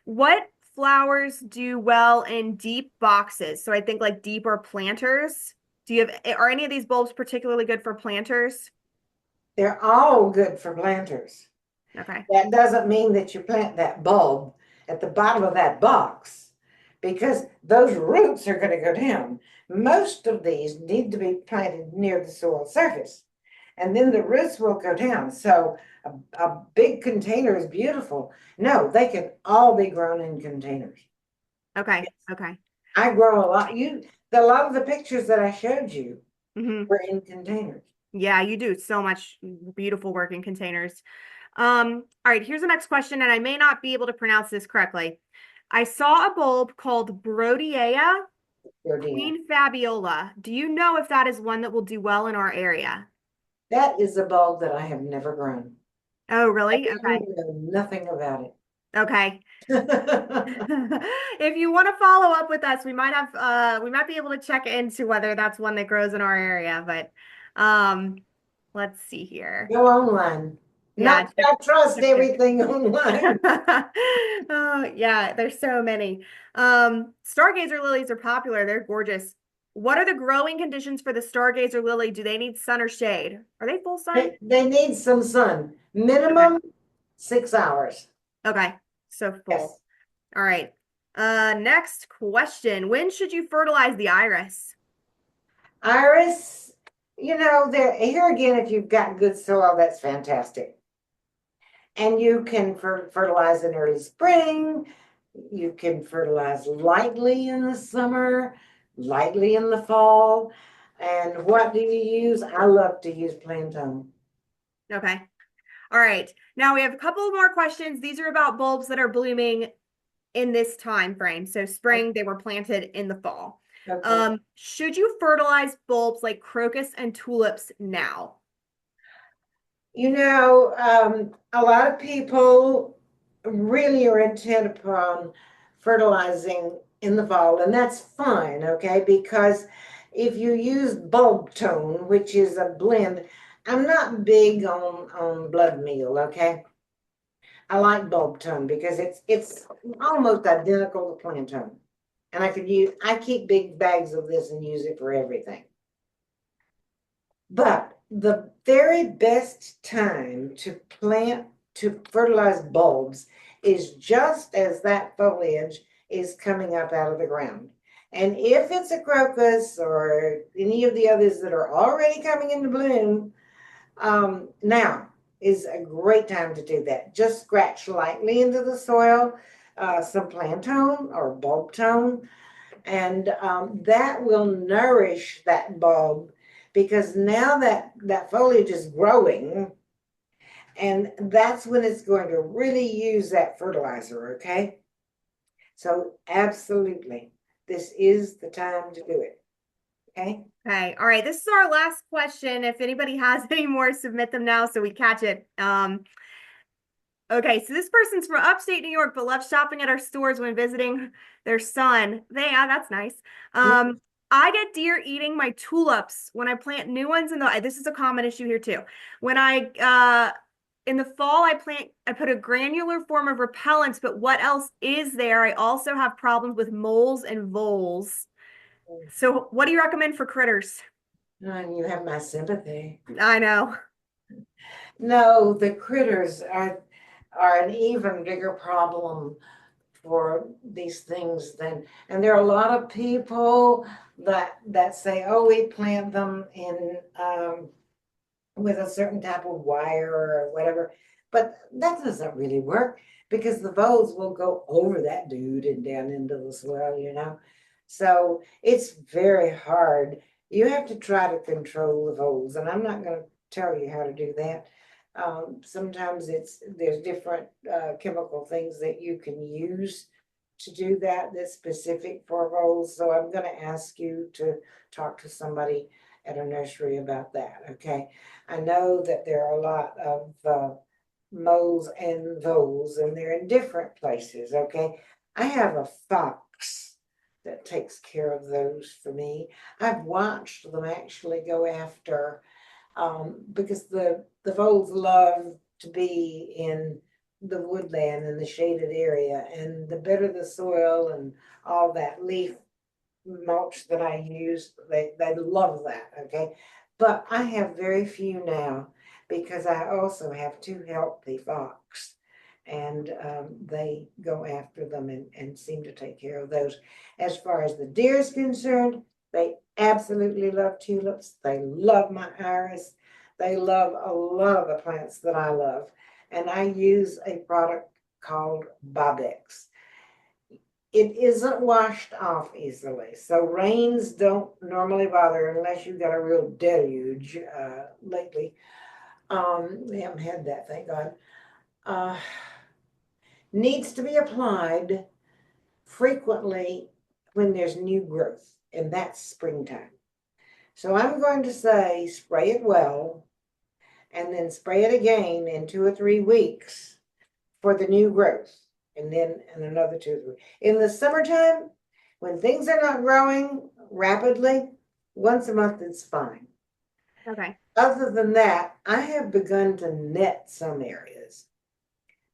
What flowers do well in deep boxes? So I think like deeper planters. Are any of these bulbs particularly good for planters? They're all good for planters. Okay. That doesn't mean that you plant that bulb at the bottom of that box because those roots are going to go down. Most of these need to be planted near the soil surface, and then the roots will go down. So a big container is beautiful. No, they can all be grown in containers. Okay. Okay. I grow a lot. A lot of the pictures that I showed you were in containers. Yeah, you do so much beautiful work in containers. All right, here's the next question, and I may not be able to pronounce this correctly. I saw a bulb called Brodiea Queen Fabiola. Do you know if that is one that will do well in our area? That is a bulb that I have never grown. Oh, really? I Okay. know nothing about it. Okay. If you want to follow up with us, we might be able to check into whether that's one that grows in our area, but let's see here. Go online. Yeah, Not trust everything online. Oh, yeah, there's so many. Stargazer lilies are popular. They're gorgeous. What are the growing conditions for the stargazer lily? Do they need sun or shade? Are they full sun? They need some sun. Minimum 6 hours. Okay, so full. Yes. All right. Next question. When should you fertilize the iris? Iris, there here again, if you've got good soil, that's fantastic. And you can fertilize in early spring. You can fertilize lightly in the summer, lightly in the fall. And what do you use? I love to use plantain. Okay. All right. Now we have a couple more questions. These are about bulbs that are blooming in this time frame. So spring, they were planted in the fall. Okay. Should you fertilize bulbs like crocus and tulips now? A lot of people really are intent upon fertilizing in the fall, and that's fine, okay? Because if you use bulb tone, which is a blend, I'm not big on blood meal, okay? I like bulb tone because it's almost identical to plant tone. And I keep big bags of this and use it for everything. But the very best time to fertilize bulbs is just as that foliage is coming up out of the ground. And if it's a crocus or any of the others that are already coming into bloom, now is a great time to do that. Just scratch lightly into the soil, some plantain or bulb tone, and that will nourish that bulb because now that foliage is growing, and that's when it's going to really use that fertilizer, okay? So absolutely, this is the time to do it, okay? Okay. All right. This is our last question. If anybody has any more, submit them now so we catch it. Okay, so this person's from upstate New York, but loves shopping at our stores when visiting their son. Yeah, that's nice. I get deer eating my tulips when I plant new ones this is a common issue here too. When in the fall I put a granular form of repellents, but what else is there? I also have problems with moles and voles. So what do you recommend for critters? And you have my sympathy. I know. No, the critters are an even bigger problem for these things than, and there are a lot of people that say, oh, we plant them in with a certain type of wire or whatever, but that doesn't really work because the voles will go over that dude and down into the soil. So it's very hard. You have to try to control the voles, and I'm not going to tell you how to do that. Sometimes there's different chemical things that you can use to do that that's specific for voles. So I'm going to ask you to talk to somebody at a nursery about that. Okay, I know that there are a lot of moles and voles, and they're in different places. Okay, I have a fox that takes care of those for me. I've watched them actually go after because the voles love to be in the woodland in the shaded area, and the better the soil and all that leaf mulch that I use, they love that. Okay, but I have very few now because I also have two healthy fox, and they go after them and seem to take care of those. As far as the deer is concerned, they absolutely love tulips. They love my iris. They love a lot of the plants that I love. And I use a product called Bobex. It isn't washed off easily. So rains don't normally bother unless you've got a real deluge lately. We haven't had that, thank God. Needs to be applied frequently when there's new growth, and that's springtime. So I'm going to say spray it well and then spray it again in 2 or 3 weeks for the new growth, and then in another 2 or 3. In the summertime, when things are not growing rapidly, once a month is fine. Okay. Other than that, I have begun to net some areas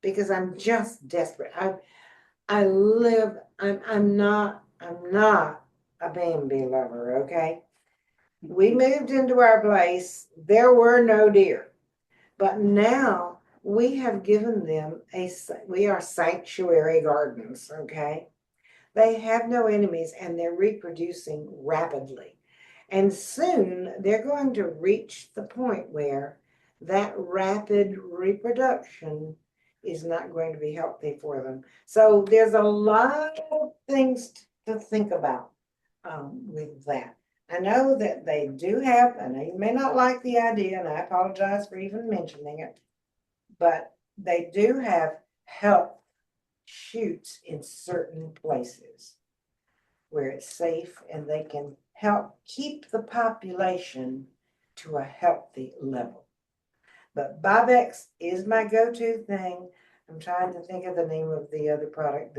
because I'm just desperate. I'm not a Bambi lover, okay? We moved into our place, there were no deer. But now we have given them we are sanctuary gardens, okay? They have no enemies and they're reproducing rapidly. And soon they're going to reach the point where that rapid reproduction is not going to be healthy for them. So there's a lot of things to think about with that. I know that they do have, and you may not like the idea, and I apologize for even mentioning it, but they do have health shoots in certain places where it's safe and they can help keep the population to a healthy level. But Bobex is my go-to thing. I'm trying to think of the name of the other product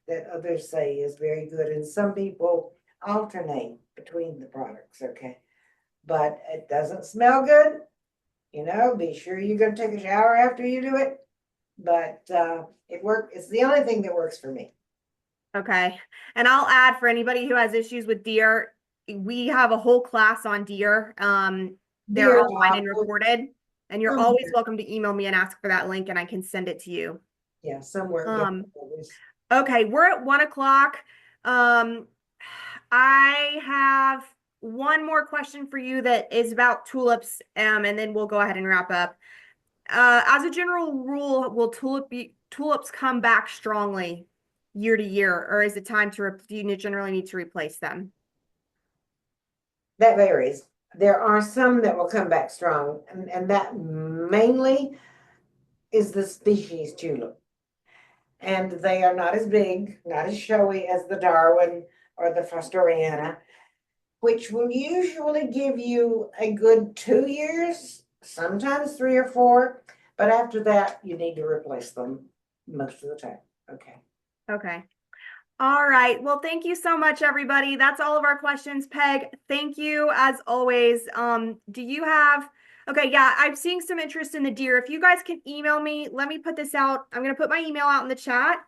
that others say is very good. And some people alternate between the products, okay? But it doesn't smell good. You know, be sure you're going to take a shower after you do it. But it's the only thing that works for me. Okay. And I'll add for anybody who has issues with deer, we have a whole class on deer. They're Deer online and recorded, and you're somewhere, always welcome to email me and ask for that link and I can send it to you. yeah, somewhere. Okay, we're at 1 o'clock. I have one more question for you that is about tulips, and then we'll go ahead and wrap up. As a general rule, will tulips come back strongly year to year, or is it time to do you generally need to replace them? That varies. There are some that will come back strong, and that mainly is the species tulip. And they are not as big, not as showy as the Darwin or the Frostoriana, which will usually give you a good 2 years, sometimes 3 or 4. But after that, you need to replace them most of the time. Okay. Okay. All right. Well, thank you so much, everybody. That's all of our questions. Peg, thank you as always. Do you have, okay, yeah, I'm seeing some interest in the deer. If you guys can email me, let me put this out. I'm going to put my email out in the chat.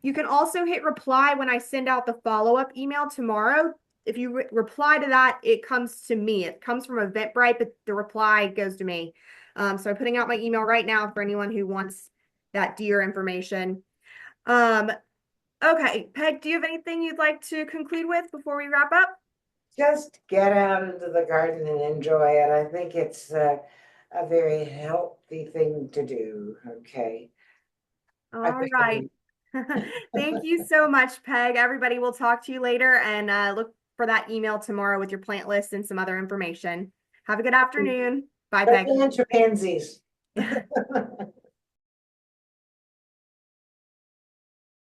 You can also hit reply when I send out the follow-up email tomorrow. If you reply to that, it comes to me. It comes from Eventbrite, but the reply goes to me. So I'm putting out my email right now for anyone who wants that deer information. Okay, Peg, do you have anything you'd like to conclude with before we wrap up? Just get out into the garden and enjoy it. I think it's a very healthy thing to do. Okay. All right. Thank you so much, Peg. Everybody, will talk to you later, and look for that email tomorrow with your plant list and some other information. Have a good afternoon. Bye, Go Peg. plant your pansies.